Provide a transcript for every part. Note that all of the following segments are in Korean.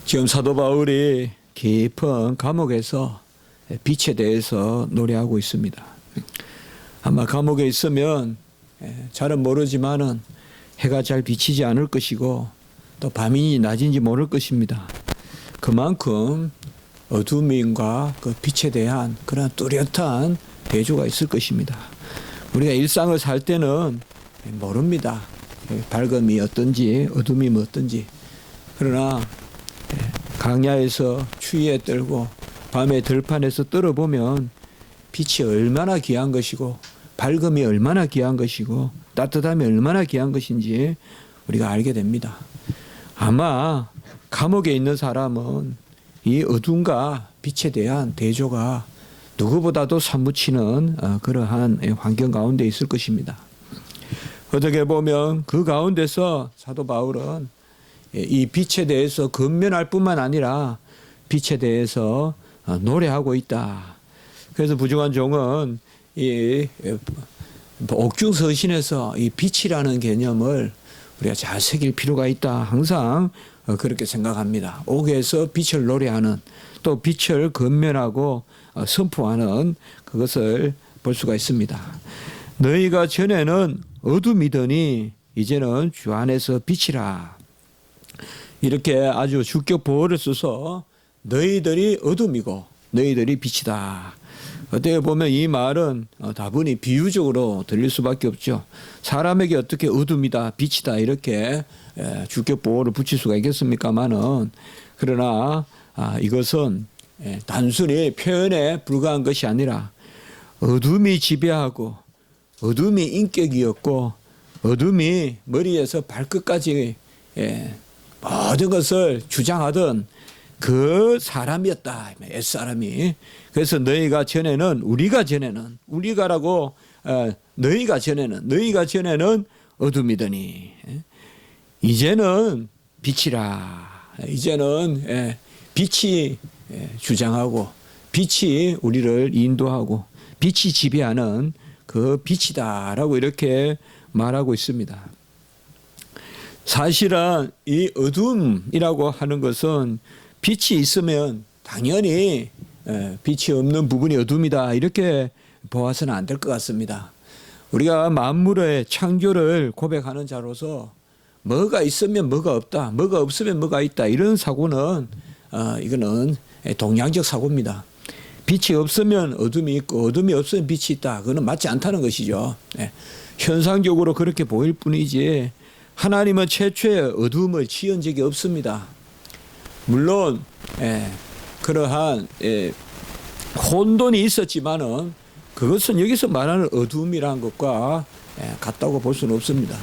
지금 사도 바울이 깊은 감옥에서 빛에 대해서 노래하고 있습니다. 아마 감옥에 있으면 잘은 모르지만은 해가 잘 비치지 않을 것이고 또 밤이 낮인지 모를 것입니다. 그만큼 어둠과 그 빛에 대한 그런 뚜렷한 대조가 있을 것입니다. 우리가 일상을 살 때는 모릅니다. 밝음이 어떤지 어둠이 어떤지. 그러나 강야에서 추위에 떨고 밤에 들판에서 떨어보면 빛이 얼마나 귀한 것이고 밝음이 얼마나 귀한 것이고 따뜻함이 얼마나 귀한 것인지 우리가 알게 됩니다. 아마 감옥에 있는 사람은 이 어둠과 빛에 대한 대조가 누구보다도 사무치는 그러한 환경 가운데 있을 것입니다. 어떻게 보면 그 가운데서 사도 바울은 이 빛에 대해서 근면할 뿐만 아니라 빛에 대해서 노래하고 있다. 그래서 부중한 종은 이 옥중서신에서 이 빛이라는 개념을 우리가 잘 새길 필요가 있다. 항상 그렇게 생각합니다. 옥에서 빛을 노래하는 또 빛을 근면하고 선포하는 그것을 볼 수가 있습니다. 너희가 전에는 어둠이더니 이제는 주 안에서 빛이라. 이렇게 아주 주격 보호를 써서 너희들이 어둠이고 너희들이 빛이다. 어떻게 보면 이 말은 다분히 비유적으로 들릴 수밖에 없죠. 사람에게 어떻게 어둠이다, 빛이다 이렇게 주격 보호를 붙일 수가 있겠습니까마는 그러나 이것은 단순히 표현에 불과한 것이 아니라 어둠이 지배하고 어둠이 인격이었고 어둠이 머리에서 발끝까지 모든 것을 주장하던 그 사람이었다. 옛사람이. 그래서 너희가 전에는 우리가라고 너희가 전에는 어둠이더니 이제는 빛이라. 이제는 빛이 주장하고 빛이 우리를 인도하고 빛이 지배하는 그 빛이다라고 이렇게 말하고 있습니다. 사실은 이 어둠이라고 하는 것은 빛이 있으면 당연히 빛이 없는 부분이 어둠이다 이렇게 보아서는 안 될 것 같습니다. 우리가 만물의 창조를 고백하는 자로서 뭐가 있으면 뭐가 없다, 뭐가 없으면 뭐가 있다 이런 사고는 이거는 동양적 사고입니다. 빛이 없으면 어둠이 있고 어둠이 없으면 빛이 있다. 그거는 맞지 않다는 것이죠. 현상적으로 그렇게 보일 뿐이지 하나님은 최초의 어둠을 지은 적이 없습니다. 물론 그러한 혼돈이 있었지만은 그것은 여기서 말하는 어둠이라는 것과 같다고 볼 수는 없습니다.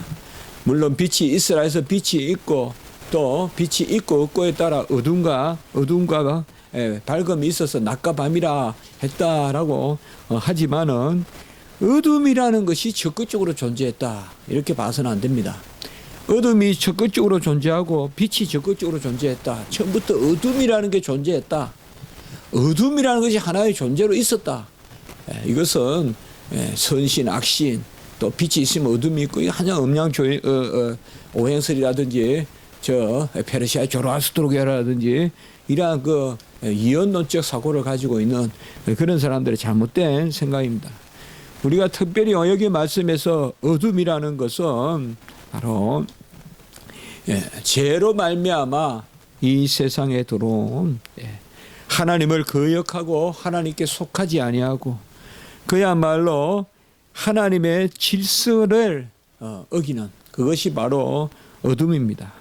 물론 빛이 이스라엘에서 빛이 있고 또 빛이 있고 없고에 따라 어둠과 밝음이 있어서 낮과 밤이라 했다라고 하지만은 어둠이라는 것이 적극적으로 존재했다 이렇게 봐서는 안 됩니다. 어둠이 적극적으로 존재하고 빛이 적극적으로 존재했다. 처음부터 어둠이라는 게 존재했다. 어둠이라는 것이 하나의 존재로 있었다. 이것은 선신, 악신, 또 빛이 있으면 어둠이 있고 한양 음양 오행설이라든지 저 페르시아 조로아스트로교라든지 이러한 그 이언론적 사고를 가지고 있는 그런 사람들의 잘못된 생각입니다. 우리가 특별히 여기 말씀에서 어둠이라는 것은 바로 죄로 말미암아 이 세상에 들어온 하나님을 거역하고 하나님께 속하지 아니하고 그야말로 하나님의 질서를 어기는 그것이 바로 어둠입니다.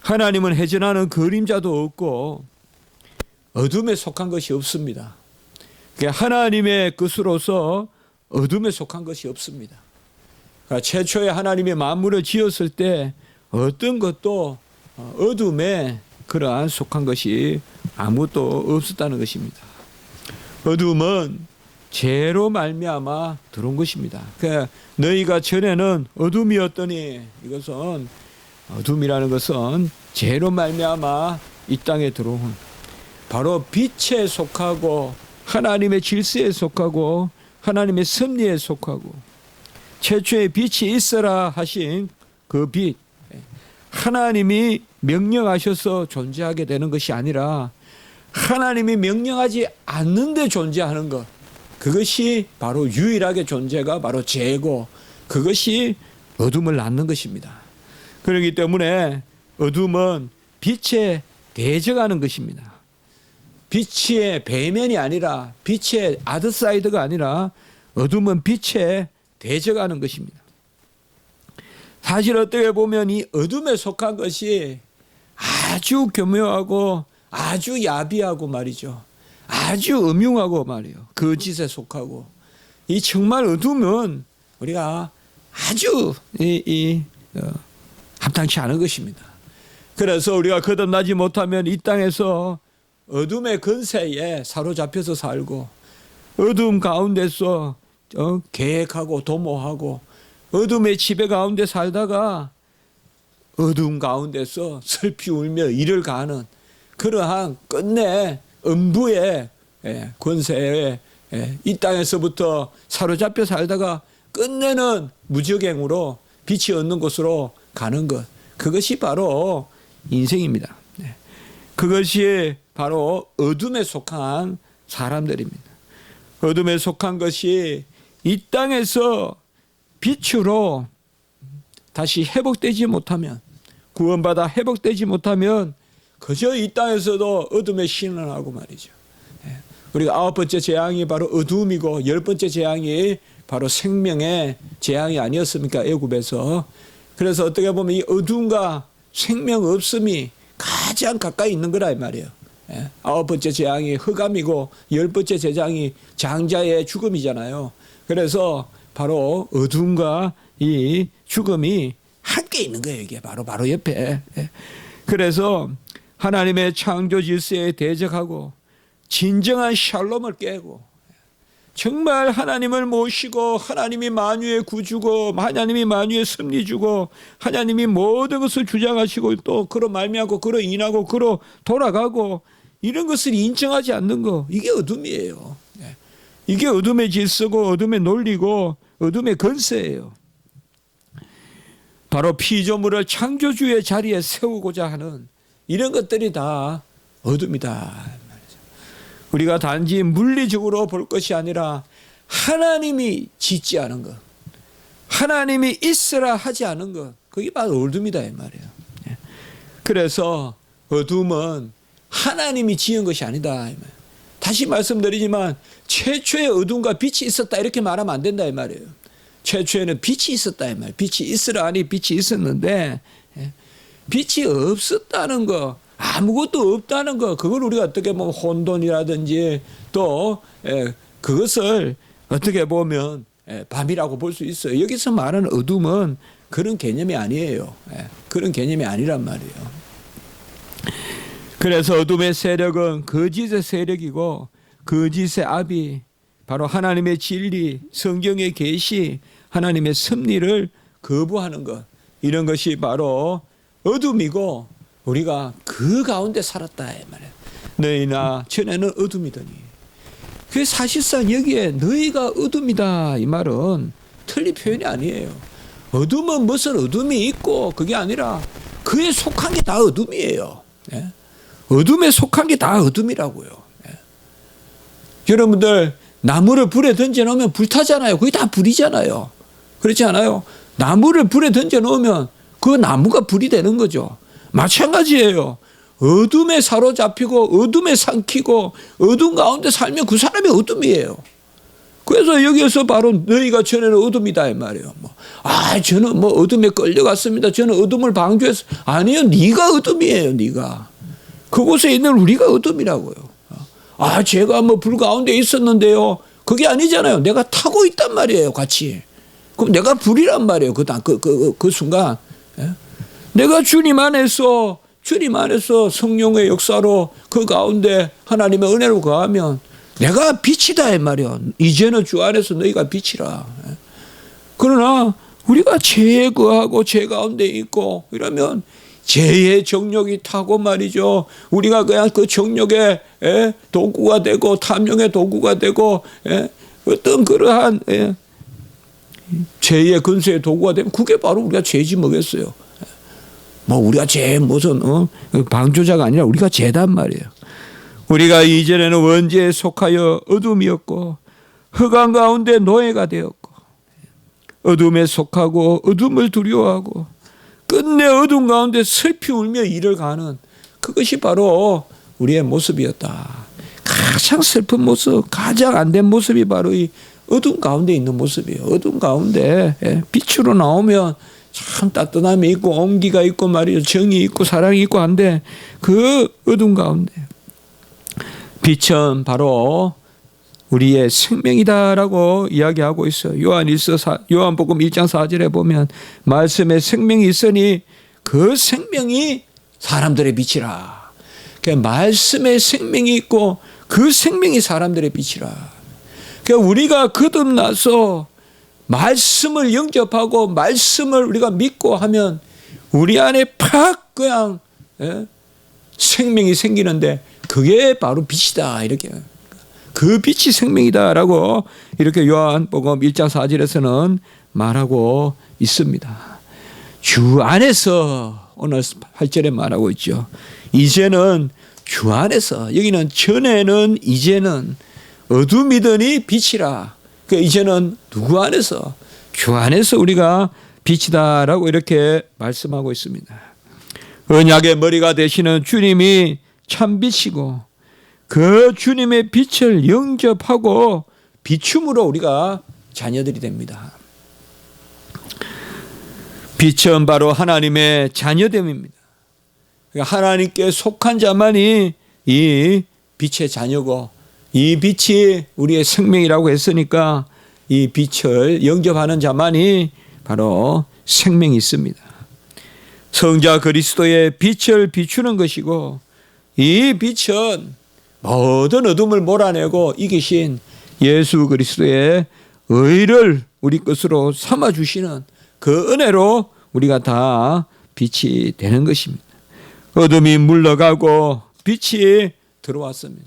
하나님은 해전하는 그림자도 없고 어둠에 속한 것이 없습니다. 하나님의 것으로서 어둠에 속한 것이 없습니다. 그러니까 최초에 하나님의 만물을 지었을 때 어떤 것도 어둠에 그러한 속한 것이 아무것도 없었다는 것입니다. 어둠은 죄로 말미암아 들어온 것입니다. 그러니까 너희가 전에는 어둠이었더니 이것은 어둠이라는 것은 죄로 말미암아 이 땅에 들어온 바로 빛에 속하고 하나님의 질서에 속하고 하나님의 섭리에 속하고 최초의 빛이 있어라 하신 그 빛 하나님이 명령하셔서 존재하게 되는 것이 아니라 하나님이 명령하지 않는데 존재하는 것, 그것이 바로 유일하게 존재가 바로 죄고, 그것이 어둠을 낳는 것입니다. 그렇기 때문에 어둠은 빛에 대적하는 것입니다. 빛의 배면이 아니라, 빛의 아드사이드가 아니라 어둠은 빛에 대적하는 것입니다. 사실 어떻게 보면 이 어둠에 속한 것이 아주 교묘하고 아주 야비하고 말이죠. 아주 음흉하고 말이에요. 거짓에 속하고. 이 정말 어둠은 우리가 아주 합당치 않은 것입니다. 그래서 우리가 거듭나지 못하면 이 땅에서 어둠의 권세에 사로잡혀서 살고, 어둠 가운데서 계획하고 도모하고, 어둠의 지배 가운데 살다가 어둠 가운데서 슬피 울며 이를 가는 그러한 끝내 음부의 권세에 이 땅에서부터 사로잡혀 살다가 끝내는 무적행으로 빛이 없는 곳으로 가는 것, 그것이 바로 인생입니다. 그것이 바로 어둠에 속한 사람들입니다. 어둠에 속한 것이 이 땅에서 빛으로 다시 회복되지 못하면, 구원받아 회복되지 못하면 그저 이 땅에서도 어둠에 신원하고 말이죠. 우리가 9번째 재앙이 바로 어둠이고 10번째 재앙이 바로 생명의 재앙이 아니었습니까? 애굽에서. 그래서 어떻게 보면 이 어둠과 생명 없음이 가장 가까이 있는 거라 이 말이에요. 9번째 재앙이 흑암이고 10번째 재앙이 장자의 죽음이잖아요. 그래서 바로 어둠과 이 죽음이 함께 있는 거예요. 이게 바로 옆에. 그래서 하나님의 창조 질서에 대적하고 진정한 샬롬을 깨고, 정말 하나님을 모시고 하나님이 만유의 구주고 하나님이 만유의 섭리주고 하나님이 모든 것을 주장하시고 또 그로 말미암고 그로 인하고 그로 돌아가고, 이런 것을 인정하지 않는 거, 이게 어둠이에요. 이게 어둠의 질서고 어둠의 논리고 어둠의 권세예요. 바로 피조물을 창조주의 자리에 세우고자 하는 이런 것들이 다 어둠이다. 우리가 단지 물리적으로 볼 것이 아니라 하나님이 짓지 않은 것, 하나님이 있으라 하지 않은 것, 그게 바로 어둠이다 이 말이에요. 그래서 어둠은 하나님이 지은 것이 아니다 이 말이에요. 다시 말씀드리지만 최초의 어둠과 빛이 있었다 이렇게 말하면 안 된다 이 말이에요. 최초에는 빛이 있었다 이 말이에요. 빛이 있으라 하니 빛이 있었는데, 빛이 없었다는 거, 아무것도 없다는 거, 그걸 우리가 어떻게 보면 혼돈이라든지 또 그것을 어떻게 보면 밤이라고 볼 수 있어요. 여기서 말하는 어둠은 그런 개념이 아니에요. 그런 개념이 아니란 말이에요. 그래서 어둠의 세력은 거짓의 세력이고, 거짓의 압이 바로 하나님의 진리, 성경의 계시, 하나님의 섭리를 거부하는 것, 이런 것이 바로 어둠이고 우리가 그 가운데 살았다 이 말이에요. 너희나 전에는 어둠이더니. 그 사실상 여기에 너희가 어둠이다 이 말은 틀린 표현이 아니에요. 어둠은 무슨 어둠이 있고 그게 아니라 그에 속한 게 다 어둠이에요. 어둠에 속한 게 다 어둠이라고요. 여러분들 나무를 불에 던져 놓으면 불타잖아요. 그게 다 불이잖아요. 그렇지 않아요? 나무를 불에 던져 놓으면 그 나무가 불이 되는 거죠. 마찬가지예요. 어둠에 사로잡히고 어둠에 삼키고 어둠 가운데 살면 그 사람이 어둠이에요. 그래서 여기에서 바로 너희가 전에는 어둠이다 이 말이에요. 저는 어둠에 끌려갔습니다. 저는 어둠을 방조해서. 아니요, 네가 어둠이에요. 네가. 그곳에 있는 우리가 어둠이라고요. 제가 불 가운데 있었는데요. 그게 아니잖아요. 내가 타고 있단 말이에요. 같이. 그럼 내가 불이란 말이에요. 그 순간. 내가 주님 안에서 성령의 역사로 그 가운데 하나님의 은혜로 거하면 내가 빛이다 이 말이야. 이제는 주 안에서 너희가 빛이라. 그러나 우리가 죄에 거하고 죄 가운데 있고 이러면 죄의 정욕이 타고 말이죠. 우리가 그냥 그 정욕의 도구가 되고 탐욕의 도구가 되고 어떤 그러한 죄의 근세의 도구가 되면 그게 바로 우리가 죄지 뭐겠어요. 뭐 우리가 제 무슨 방조자가 아니라 우리가 죄단 말이에요. 우리가 이전에는 원죄에 속하여 어둠이었고 흑암 가운데 노예가 되었고 어둠에 속하고 어둠을 두려워하고 끝내 어둠 가운데 슬피 울며 일을 가는 그것이 바로 우리의 모습이었다. 가장 슬픈 모습, 가장 안 된 모습이 바로 이 어둠 가운데 있는 모습이에요. 어둠 가운데 빛으로 나오면 참 따뜻함이 있고 온기가 있고 말이죠. 정이 있고 사랑이 있고 한데 그 어둠 가운데 빛은 바로 우리의 생명이다라고 이야기하고 있어요. 요한복음 1장 4절에 보면 말씀에 생명이 있으니 그 생명이 사람들의 빛이라. 그러니까 말씀에 생명이 있고 그 생명이 사람들의 빛이라. 그러니까 우리가 거듭나서 말씀을 영접하고 말씀을 우리가 믿고 하면 우리 안에 팍 그냥 생명이 생기는데 그게 바로 빛이다. 이렇게. 그 빛이 생명이다라고 이렇게 요한복음 1장 4절에서는 말하고 있습니다. 주 안에서 오늘 8절에 말하고 있죠. 이제는 주 안에서, 여기는 전에는 이제는 어둠이더니 빛이라. 그러니까 이제는 누구 안에서? 주 안에서 우리가 빛이다라고 이렇게 말씀하고 있습니다. 언약의 머리가 되시는 주님이 참 빛이고 그 주님의 빛을 영접하고 비춤으로 우리가 자녀들이 됩니다. 빛은 바로 하나님의 자녀됨입니다. 그러니까 하나님께 속한 자만이 이 빛의 자녀고 이 빛이 우리의 생명이라고 했으니까 이 빛을 영접하는 자만이 바로 생명이 있습니다. 성자 그리스도의 빛을 비추는 것이고 이 빛은 모든 어둠을 몰아내고 이기신 예수 그리스도의 의를 우리 것으로 삼아주시는 그 은혜로 우리가 다 빛이 되는 것입니다. 어둠이 물러가고 빛이 들어왔습니다.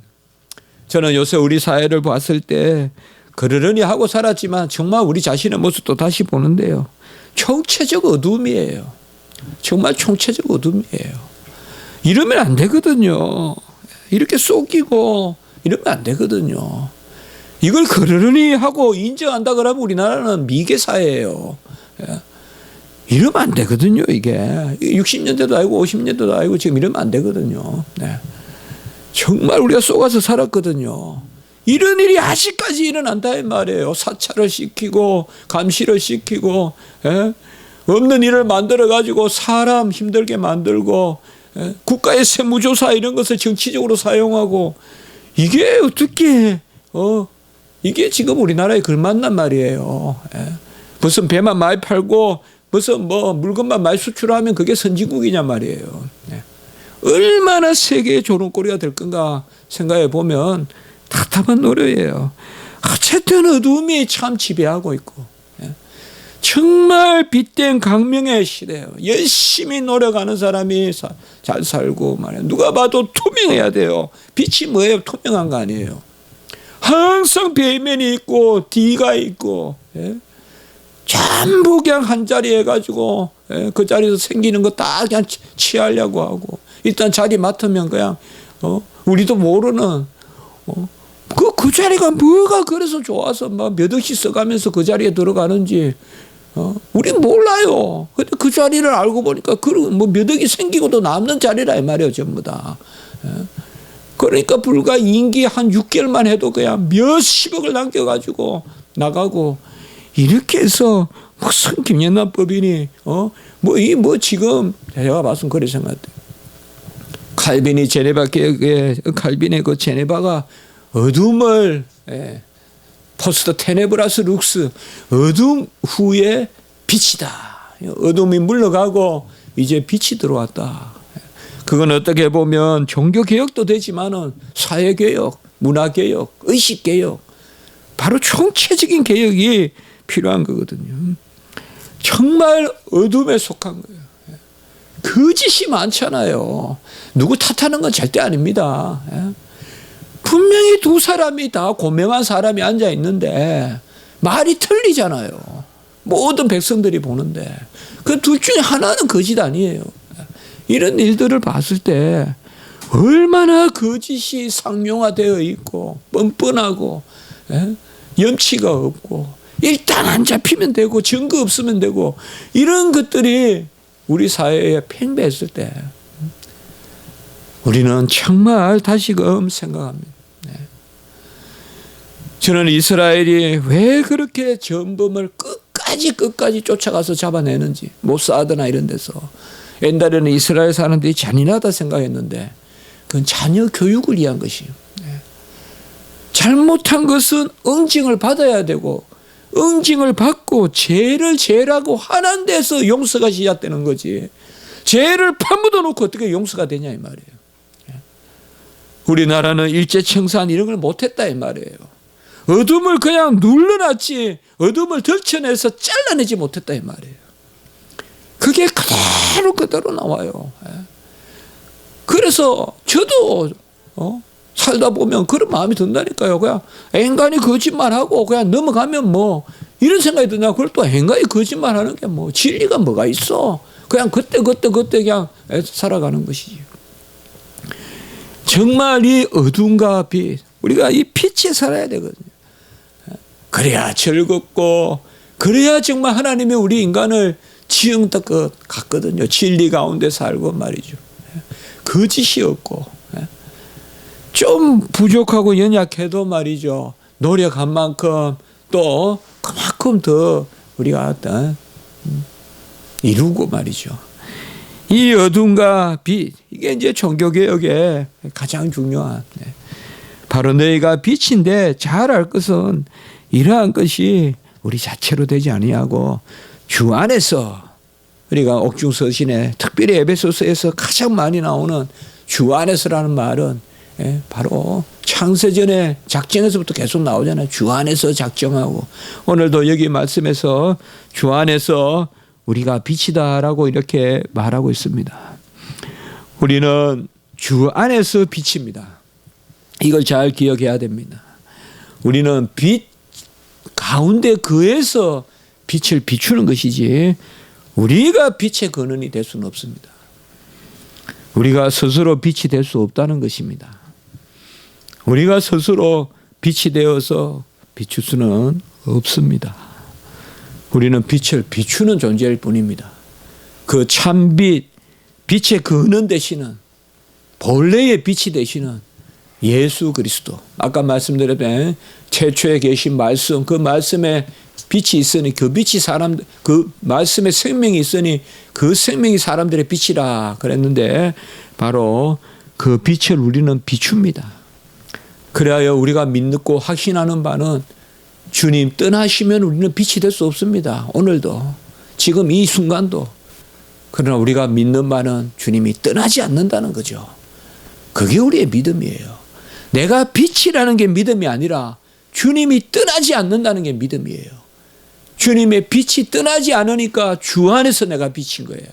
저는 요새 우리 사회를 봤을 때 그러려니 하고 살았지만 정말 우리 자신의 모습도 다시 보는데요. 총체적 어둠이에요. 정말 총체적 어둠이에요. 이러면 안 되거든요. 이렇게 속이고 이러면 안 되거든요. 이걸 그러려니 하고 인정한다 그러면 우리나라는 미개 사회예요. 이러면 안 되거든요. 이게 60년대도 아니고 50년대도 아니고 지금 이러면 안 되거든요. 네. 정말 우리가 속아서 살았거든요. 이런 일이 아직까지 일어난다는 말이에요. 사찰을 시키고 감시를 시키고 없는 일을 만들어 가지고 사람 힘들게 만들고 국가의 세무조사 이런 것을 정치적으로 사용하고 이게 어떻게 이게 지금 우리나라에 걸맞단 말이에요. 무슨 배만 많이 팔고 무슨 뭐 물건만 많이 수출하면 그게 선진국이냐 말이에요. 얼마나 세계의 조롱거리가 될 건가 생각해 보면 답답한 노래예요. 어쨌든 어둠이 참 지배하고 있고 정말 빛된 강명의 시대예요. 열심히 노력하는 사람이 잘 살고 말이에요. 누가 봐도 투명해야 돼요. 빛이 뭐예요? 투명한 거 아니에요. 항상 배면이 있고 D가 있고 전부 그냥 한 자리 해가지고 그 자리에서 생기는 거 다 그냥 취하려고 하고 일단 자리 맡으면 그냥 우리도 모르는 그 자리가 뭐가 그래서 좋아서 막 몇 억씩 써가면서 그 자리에 들어가는지 우린 몰라요. 근데 그 자리를 알고 보니까 뭐 몇 억이 생기고도 남는 자리라 이 말이에요. 전부 다. 그러니까 불과 임기 한 6개월만 해도 그냥 몇십억을 남겨가지고 나가고 이렇게 해서 무슨 김연남 법인이 뭐 지금 제가 봤으면 그래 생각해요. 칼빈이 제네바 개혁의 칼빈의 그 제네바가 어둠을 포스트 테네브라스 룩스 어둠 후에 빛이다. 어둠이 물러가고 이제 빛이 들어왔다. 그건 어떻게 보면 종교개혁도 되지만은 사회개혁, 문화개혁, 의식개혁 바로 총체적인 개혁이 필요한 거거든요. 정말 어둠에 속한 거예요. 거짓이 많잖아요. 누구 탓하는 건 절대 아닙니다. 분명히 두 사람이 다 고명한 사람이 앉아 있는데 말이 틀리잖아요. 모든 백성들이 보는데 그 둘 중에 하나는 거짓 아니에요. 이런 일들을 봤을 때 얼마나 거짓이 상용화되어 있고 뻔뻔하고 염치가 없고 일단 안 잡히면 되고 증거 없으면 되고 이런 것들이 우리 사회에 팽배했을 때 우리는 정말 다시금 생각합니다. 저는 이스라엘이 왜 그렇게 전범을 끝까지 쫓아가서 잡아내는지 모사드나 이런 데서 옛날에는 이스라엘 사람들이 잔인하다 생각했는데 그건 자녀 교육을 위한 것이에요. 잘못한 것은 응징을 받아야 되고 응징을 받고 죄를 죄라고 하는 데서 용서가 시작되는 거지. 죄를 파묻어 놓고 어떻게 용서가 되냐 이 말이에요. 우리나라는 일제청산 이런 걸 못했다 이 말이에요. 어둠을 그냥 눌러놨지 어둠을 덜쳐내서 잘라내지 못했다 이 말이에요. 그게 그대로 나와요. 그래서 저도 살다 보면 그런 마음이 든다니까요. 그냥 인간이 거짓말하고 그냥 넘어가면 뭐 이런 생각이 드냐. 그걸 또 인간이 거짓말하는 게 뭐 진리가 뭐가 있어. 그냥 그때 그냥 살아가는 것이지. 정말 이 어둠과 빛 우리가 이 빛에 살아야 되거든요. 그래야 즐겁고 그래야 정말 하나님이 우리 인간을 지은 것 같거든요. 진리 가운데 살고 말이죠. 거짓이 없고 좀 부족하고 연약해도 말이죠. 노력한 만큼 또 그만큼 더 우리가 이루고 말이죠. 이 어둠과 빛 이게 이제 종교개혁의 가장 중요한 바로 너희가 빛인데 잘 알 것은 이러한 것이 우리 자체로 되지 아니하고 주 안에서 우리가 옥중서신에 특별히 에베소서에서 가장 많이 나오는 주 안에서라는 말은 바로 창세전의 작정에서부터 계속 나오잖아요. 주 안에서 작정하고 오늘도 여기 말씀에서 주 안에서 우리가 빛이다라고 이렇게 말하고 있습니다. 우리는 주 안에서 빛입니다. 이걸 잘 기억해야 됩니다. 우리는 빛 가운데 그에서 빛을 비추는 것이지 우리가 빛의 근원이 될 수는 없습니다. 우리가 스스로 빛이 될 수 없다는 것입니다. 우리가 스스로 빛이 되어서 비출 수는 없습니다. 우리는 빛을 비추는 존재일 뿐입니다. 그 참빛, 빛의 근원 되시는 본래의 빛이 되시는 예수 그리스도. 아까 말씀드렸던 최초에 계신 말씀, 그 말씀에 빛이 있으니 그 빛이 그 말씀에 생명이 있으니 그 생명이 사람들의 빛이라 그랬는데 바로 그 빛을 우리는 비춥니다. 그래야 우리가 믿고 확신하는 바는 주님 떠나시면 우리는 빛이 될 수 없습니다. 오늘도 지금 이 순간도. 그러나 우리가 믿는 바는 주님이 떠나지 않는다는 거죠. 그게 우리의 믿음이에요. 내가 빛이라는 게 믿음이 아니라 주님이 떠나지 않는다는 게 믿음이에요. 주님의 빛이 떠나지 않으니까 주 안에서 내가 빛인 거예요.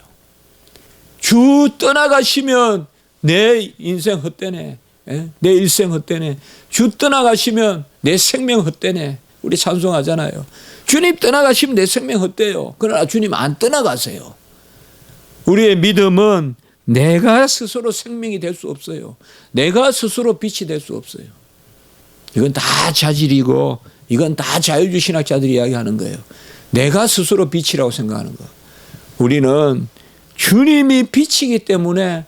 주 떠나가시면 내 인생 헛되네. 내 일생 헛되네. 주 떠나가시면 내 생명 헛되네. 우리 찬송하잖아요. 주님 떠나가시면 내 생명 헛돼요. 그러나 주님 안 떠나가세요. 우리의 믿음은 내가 스스로 생명이 될 수 없어요. 내가 스스로 빛이 될 수 없어요. 이건 다 자질이고 이건 다 자유주의신학자들이 이야기하는 거예요. 내가 스스로 빛이라고 생각하는 거. 우리는 주님이 빛이기 때문에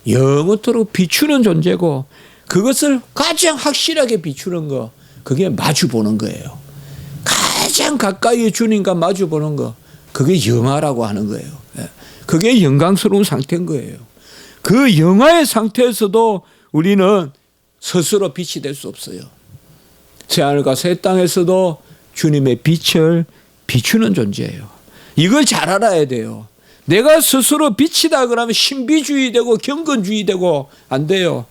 영원토록 비추는 존재고 그것을 가장 확실하게 비추는 거 그게 마주보는 거예요. 가장 가까이 주님과 마주보는 거 그게 영화라고 하는 거예요. 그게 영광스러운 상태인 거예요. 그 영화의 상태에서도 우리는 스스로 빛이 될 수 없어요. 새하늘과 새 땅에서도 주님의 빛을 비추는 존재예요. 이걸 잘 알아야 돼요. 내가 스스로 빛이다 그러면 신비주의 되고 경건주의 되고 안 돼요.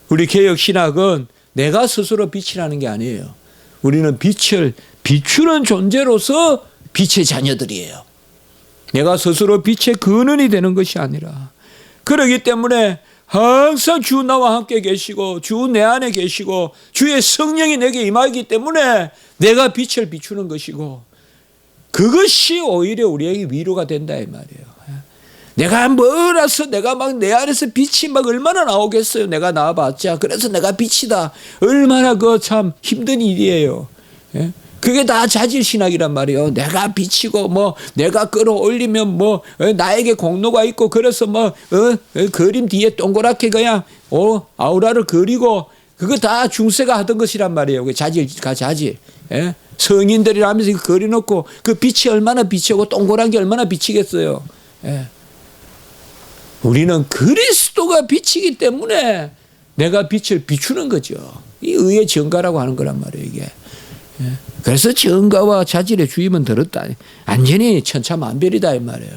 우리 개혁신학은 내가 스스로 빛이라는 게 아니에요. 우리는 빛을 비추는 존재로서 빛의 자녀들이에요. 내가 스스로 빛의 근원이 되는 것이 아니라 그렇기 때문에 항상 주 나와 함께 계시고 주 내 안에 계시고 주의 성령이 내게 임하기 때문에 내가 빛을 비추는 것이고 그것이 오히려 우리에게 위로가 된다 이 말이에요. 내가 뭐라서 내가 막 내 안에서 빛이 막 얼마나 나오겠어요. 내가 나와봤자. 그래서 내가 빛이다. 얼마나 그 참 힘든 일이에요. 예? 그게 다 자질신학이란 말이에요. 내가 빛이고 뭐 내가 끌어올리면 뭐 나에게 공로가 있고 그래서 뭐 그림 뒤에 동그랗게 그냥 아우라를 그리고 그거 다 중세가 하던 것이란 말이에요. 그 자질과 자질. 예? 성인들이라면서 그려놓고 그 빛이 얼마나 빛이고 동그란 게 얼마나 빛이겠어요. 예? 우리는 그리스도가 빛이기 때문에 내가 빛을 비추는 거죠. 이 의의 증가라고 하는 거란 말이에요. 이게. 예? 그래서 증가와 자질의 주임은 들었다. 완전히 천차만별이다 이 말이에요.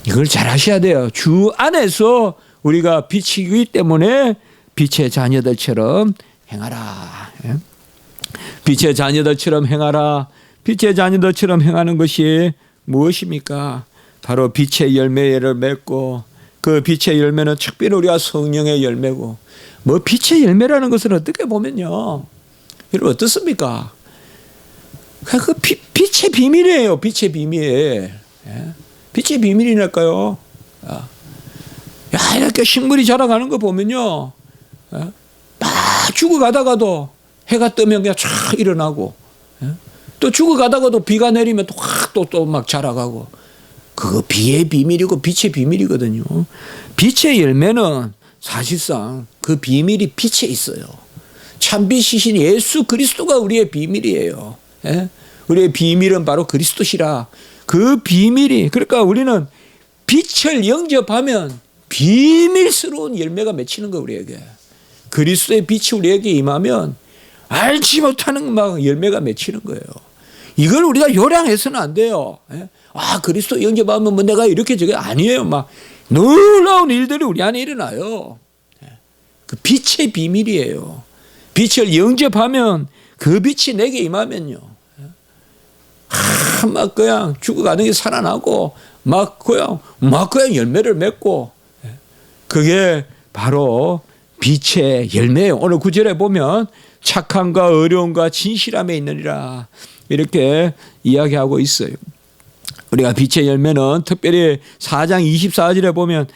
이걸 잘 하셔야 돼요. 주 안에서 우리가 빛이기 때문에 빛의 자녀들처럼 행하라. 예? 빛의 자녀들처럼 행하라. 빛의 자녀들처럼 행하는 것이 무엇입니까? 바로 빛의 열매를 맺고 그 빛의 열매는 특별히 우리가 성령의 열매고 뭐 빛의 열매라는 것은 어떻게 보면요. 여러분 어떻습니까? 그 빛의 비밀이에요. 빛의 비밀. 예? 빛의 비밀이랄까요? 야, 이렇게 식물이 자라가는 거 보면요. 막 죽어가다가도 해가 뜨면 그냥 촥 일어나고 또 죽어가다가도 비가 내리면 또 확 또 막 자라가고 그거 비의 비밀이고 빛의 비밀이거든요. 빛의 열매는 사실상 그 비밀이 빛에 있어요. 참빛이신 예수 그리스도가 우리의 비밀이에요. 예? 우리의 비밀은 바로 그리스도시라. 그 비밀이 그러니까 우리는 빛을 영접하면 비밀스러운 열매가 맺히는 거 우리에게. 그리스도의 빛이 우리에게 임하면 알지 못하는 막 열매가 맺히는 거예요. 이걸 우리가 요량해서는 안 돼요. 예? 그리스도 영접하면 뭐 내가 이렇게 저게 아니에요. 막 놀라운 일들이 우리 안에 일어나요. 그 빛의 비밀이에요. 빛을 영접하면 그 빛이 내게 임하면요. 막 그냥 죽어가는 게 살아나고 막 그냥 열매를 맺고 그게 바로 빛의 열매예요. 오늘 9절에 보면 착함과 어려움과 진실함에 있느니라 이렇게 이야기하고 있어요. 우리가 빛의 열매는 특별히 4장 24절에 보면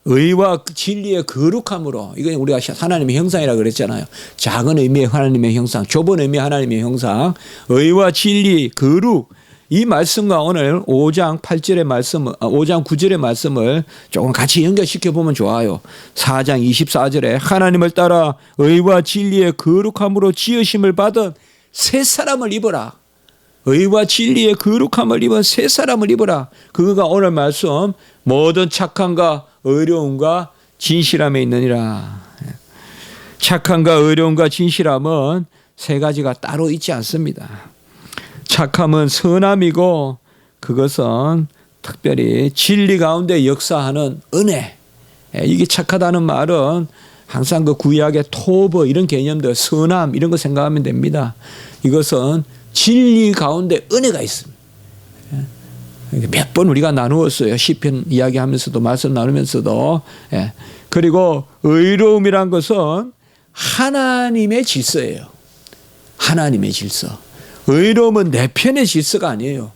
의와 진리의 거룩함으로 이건 우리가 하나님의 형상이라고 그랬잖아요. 작은 의미의 하나님의 형상, 좁은 의미의 하나님의 형상, 의와 진리, 거룩 이 말씀과 오늘 5장 8절의 말씀, 5장 9절의 말씀을 조금 같이 연결시켜 보면 좋아요. 4장 24절에 하나님을 따라 의와 진리의 거룩함으로 지으심을 받은 새 사람을 입어라. 의와 진리의 거룩함을 입은 새 사람을 입어라. 그거가 오늘 말씀 모든 착함과 의로움과 진실함에 있느니라. 착함과 의로움과 진실함은 세 가지가 따로 있지 않습니다. 착함은 선함이고 그것은 특별히 진리 가운데 역사하는 은혜. 이게 착하다는 말은 항상 그 구약의 토브 이런 개념들 선함 이런 거 생각하면 됩니다. 이것은 진리 가운데 은혜가 있습니다. 몇 번 우리가 나누었어요. 시편 이야기하면서도 말씀 나누면서도. 그리고 의로움이란 것은 하나님의 질서예요. 하나님의 질서. 의로움은 내 편의 질서가 아니에요.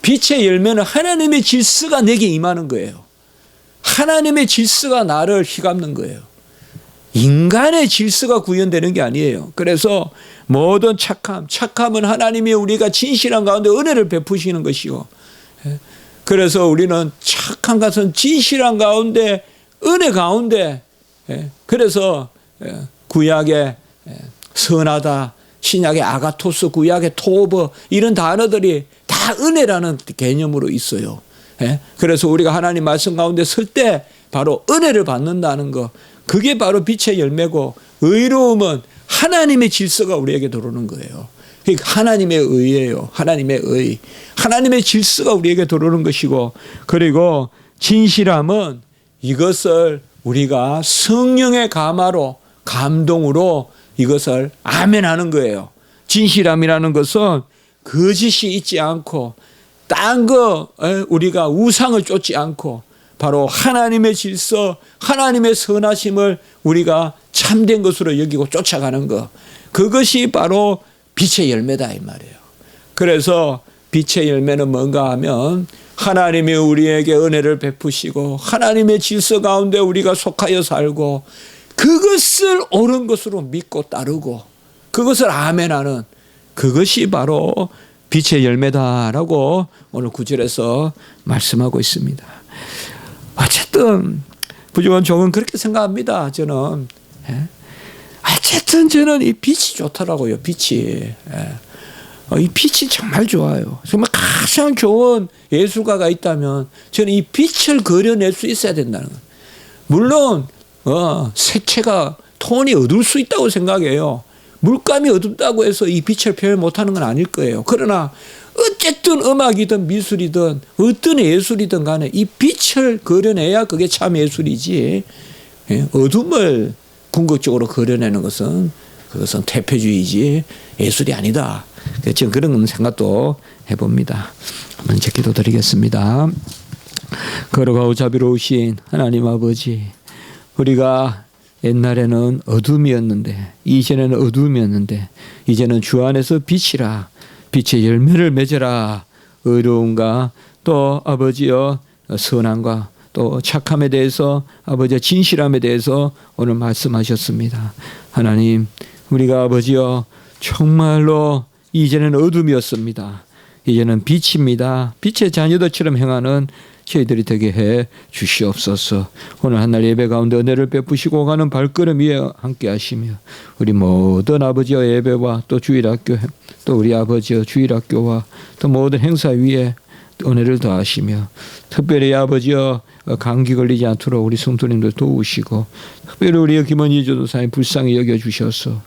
빛의 열매는 하나님의 질서가 내게 임하는 거예요. 하나님의 질서가 나를 휘감는 거예요. 인간의 질서가 구현되는 게 아니에요. 그래서 모든 착함은 하나님이 우리가 진실한 가운데 은혜를 베푸시는 것이고 그래서 우리는 착한 것은 진실한 가운데 은혜 가운데 그래서 구약의 선하다 신약의 아가토스 구약의 토브 이런 단어들이 다 은혜라는 개념으로 있어요. 그래서 우리가 하나님 말씀 가운데 설 때 바로 은혜를 받는다는 거 그게 바로 빛의 열매고 의로움은 하나님의 질서가 우리에게 들어오는 거예요. 그러니까 하나님의 의예요. 하나님의 의. 하나님의 질서가 우리에게 들어오는 것이고 그리고 진실함은 이것을 우리가 성령의 감화로 감동으로 이것을 아멘하는 거예요. 진실함이라는 것은 거짓이 있지 않고 딴 거 우리가 우상을 쫓지 않고 바로 하나님의 질서, 하나님의 선하심을 우리가 참된 것으로 여기고 쫓아가는 것. 그것이 바로 빛의 열매다 이 말이에요. 그래서 빛의 열매는 뭔가 하면 하나님이 우리에게 은혜를 베푸시고 하나님의 질서 가운데 우리가 속하여 살고 그것을 옳은 것으로 믿고 따르고 그것을 아멘하는 그것이 바로 빛의 열매다라고 오늘 9절에서 말씀하고 있습니다. 어쨌든 부정한 종은 그렇게 생각합니다. 저는 어쨌든 저는 이 빛이 좋더라고요. 빛이 이 빛이 정말 좋아요. 정말 가장 좋은 예술가가 있다면 저는 이 빛을 그려낼 수 있어야 된다는 거예요. 물론 색채가 톤이 어두울 수 있다고 생각해요. 물감이 어둡다고 해서 이 빛을 표현 못하는 건 아닐 거예요. 그러나 어쨌든 음악이든 미술이든 어떤 예술이든 간에 이 빛을 그려내야 그게 참 예술이지, 어둠을 궁극적으로 그려내는 것은 그것은 퇴폐주의지 예술이 아니다. 지금 그런 생각도 해봅니다. 한번 제 기도 드리겠습니다. 거룩하고 자비로우신 하나님 아버지, 우리가 옛날에는 어둠이었는데 이전에는 어둠이었는데 이제는 주 안에서 빛이라, 빛의 열매를 맺어라. 의로움과 또 아버지여 선함과 또 착함에 대해서 아버지의 진실함에 대해서 오늘 말씀하셨습니다. 하나님, 우리가 아버지여 정말로 이제는 어둠이었습니다. 이제는 빛입니다. 빛의 자녀들처럼 행하는 저희들이 되게 해 주시옵소서. 오늘 한날 예배 가운데 은혜를 베푸시고 가는 발걸음 위에 함께 하시며 우리 모든 아버지의 예배와 또 주일학교 또 우리 아버지의 주일학교와 또 모든 행사 위에 은혜를 더하시며 특별히 아버지여 감기 걸리지 않도록 우리 성도님들 도우시고 특별히 우리 김원희 전도사님 불쌍히 여겨주셔서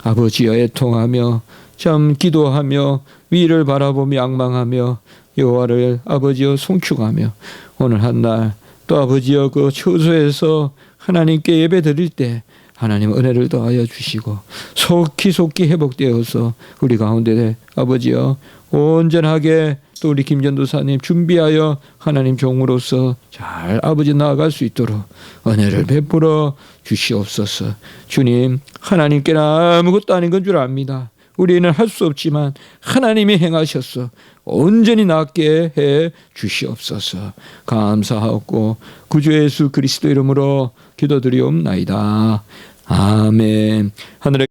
아버지여 애통하며 참 기도하며 위를 바라보며 앙망하며 여호와를 아버지여 송축하며 오늘 한날 또 아버지여 그 처소에서 하나님께 예배 드릴 때 하나님 은혜를 더하여 주시고 속히 회복되어서 우리 가운데 아버지여 온전하게 또 우리 김전도사님 준비하여 하나님 종으로서 잘 아버지 나아갈 수 있도록 은혜를 베풀어 주시옵소서. 주님, 하나님께는 아무것도 아닌 건 줄 압니다. 우리는 할 수 없지만 하나님이 행하셔서 온전히 낫게 해 주시옵소서. 감사하고 구주 예수 그리스도 이름으로 기도드리옵나이다. 아멘. 하늘에